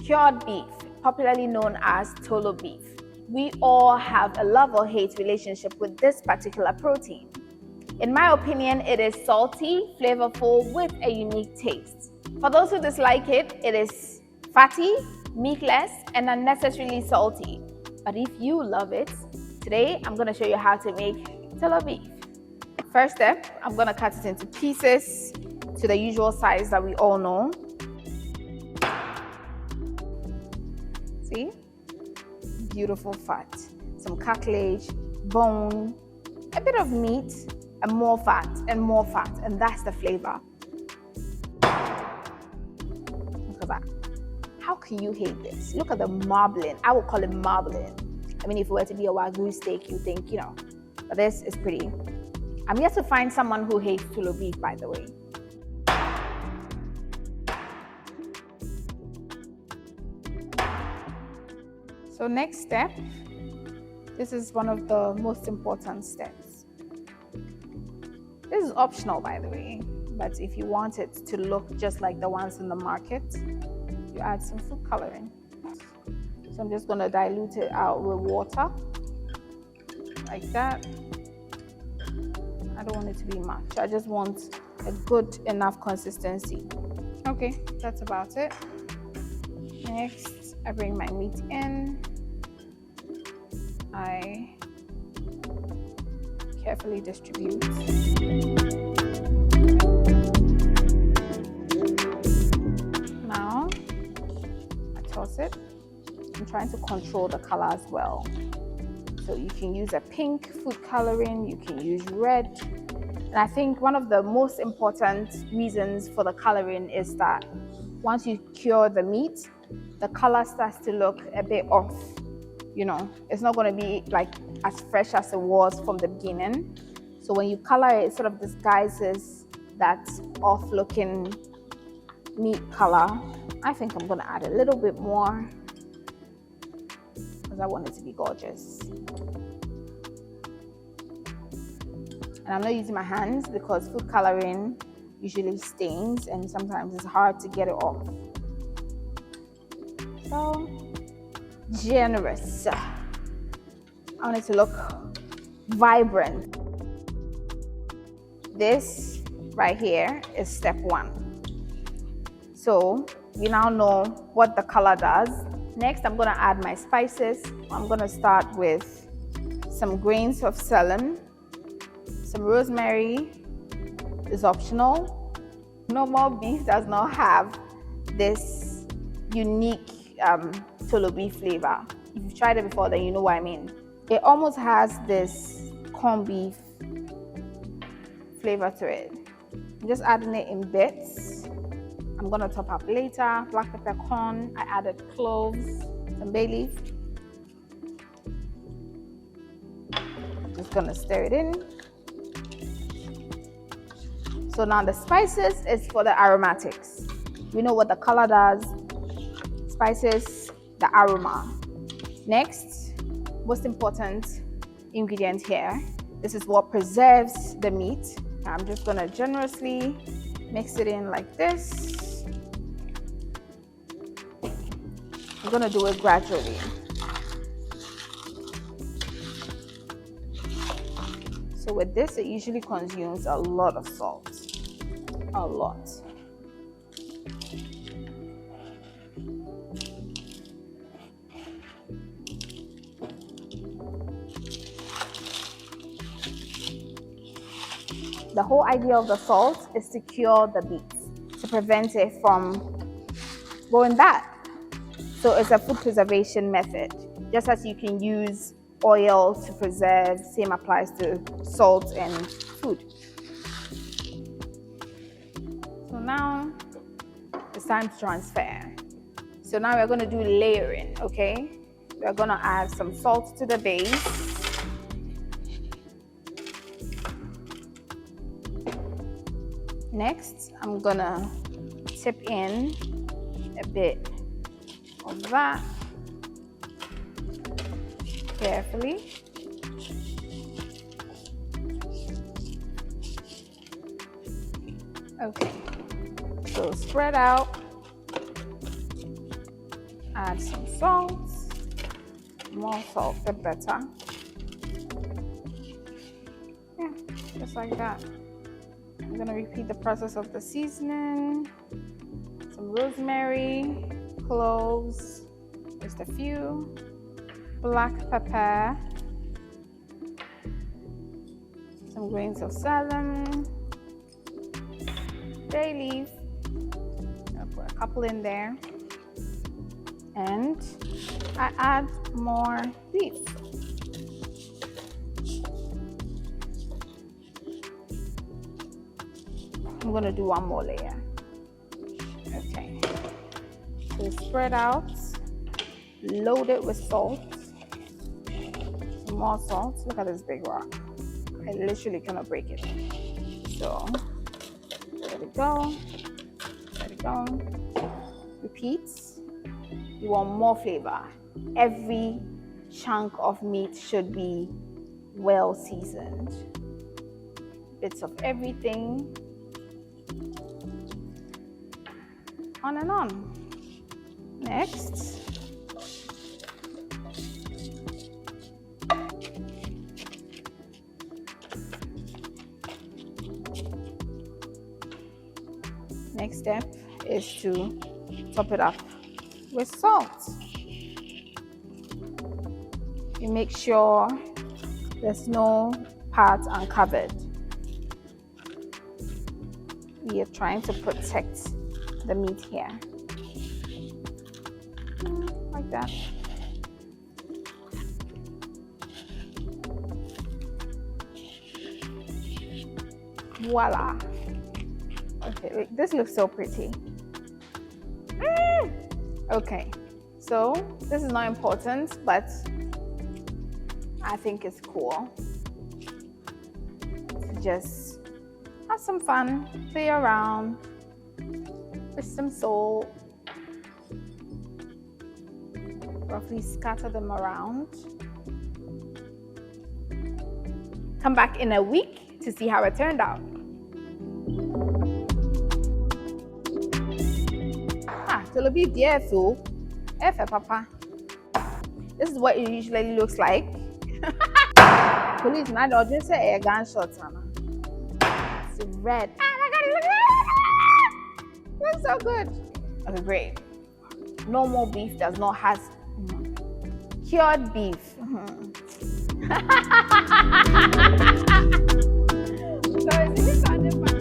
cured beef, popularly known as Toolo beef. We all have a love or hate relationship with this particular protein. In my opinion, it is salty, flavorful, with a unique taste. For those who dislike it, it is fatty, meatless, and unnecessarily salty. But if you love it, today I'm going to show you how to make Toolo beef. First step, I'm going to cut it into pieces to the usual size that we all know. See? Beautiful fat, some cartilage, bone, a bit of meat, and more fat, and that's the flavor. Look at that. How can you hate this? Look at the marbling. I would call it marbling. I mean, if it were to be a Wagyu steak, you think, but this is pretty. I'm yet to find someone who hates Toolo beef, by the way. So next step, this is one of the most important steps. This is optional, by the way, but if you want it to look just like the ones in the market, you add some food coloring. So I'm just going to dilute it out with water, like that. I don't want it to be much. I just want a good enough consistency. Okay, that's about it. Next, I bring my meat in. I carefully distribute. Now, I toss it. I'm trying to control the color as well. So you can use a pink food coloring, you can use red. And I think one of the most important reasons for the coloring is that once you cure the meat, the color starts to look a bit off. It's not going to be like as fresh as it was from the beginning. So when you color it, it sort of disguises that off-looking meat color. I think I'm going to add a little bit more because I want it to be gorgeous. And I'm not using my hands because food coloring usually stains and sometimes it's hard to get it off. So generous. I want it to look vibrant. This right here is step one. So you now know what the color does. Next, I'm going to add my spices. I'm going to start with some grains of celery, some rosemary. Is optional. Normal beef does not have this unique Toolo beef flavor. If you've tried it before, then you know what I mean. It almost has this corned beef flavor to it. I'm just adding it in bits. I'm gonna top up later. Black peppercorn. I added cloves, some bay leaf. Just gonna stir it in. So now the spices is for the aromatics. We know what the color does. Spices, the aroma. Next, most important ingredient here. This is what preserves the meat. I'm just gonna generously mix it in like this. I'm gonna do it gradually. So with this, it usually consumes a lot of salt. A lot. The whole idea of the salt is to cure the beef, to prevent it from going bad. So it's a food preservation method. Just as you can use oil to preserve, same applies to salt and food. So now it's time to transfer. So now we're going to do layering, okay? We're going to add some salt to the base. Next, I'm going to tip in a bit of that carefully. Okay, so spread out. Add some salt. More salt, the better. Yeah, just like that. I'm gonna repeat the process of the seasoning. Some rosemary, cloves, just a few, black pepper, some grains of celery, bay leaf. I'll put a couple in there, and I add more beef. I'm gonna do one more layer. Okay, so spread out, load it with salt, some more salt. Look at this big rock. I literally cannot break it. So let it go, let it go. Repeat. You want more flavor. Every chunk of meat should be well seasoned. Bits of everything. On and on. Next, step is to top it up with salt. You make sure there's no part uncovered. We are trying to protect the meat here. Like that. Voila. Okay, this looks so pretty. Okay, so this is not important, but I think it's cool to just have some fun, play around with some salt, roughly scatter them around. Come back in a week to see how it turned out. Toolo beef, yeah, so papa. This is what it usually looks like. Police, not just say a gunshot, it's red. Look at it, looks so good. Okay, great. Normal beef does not have cured beef. So it's even sounding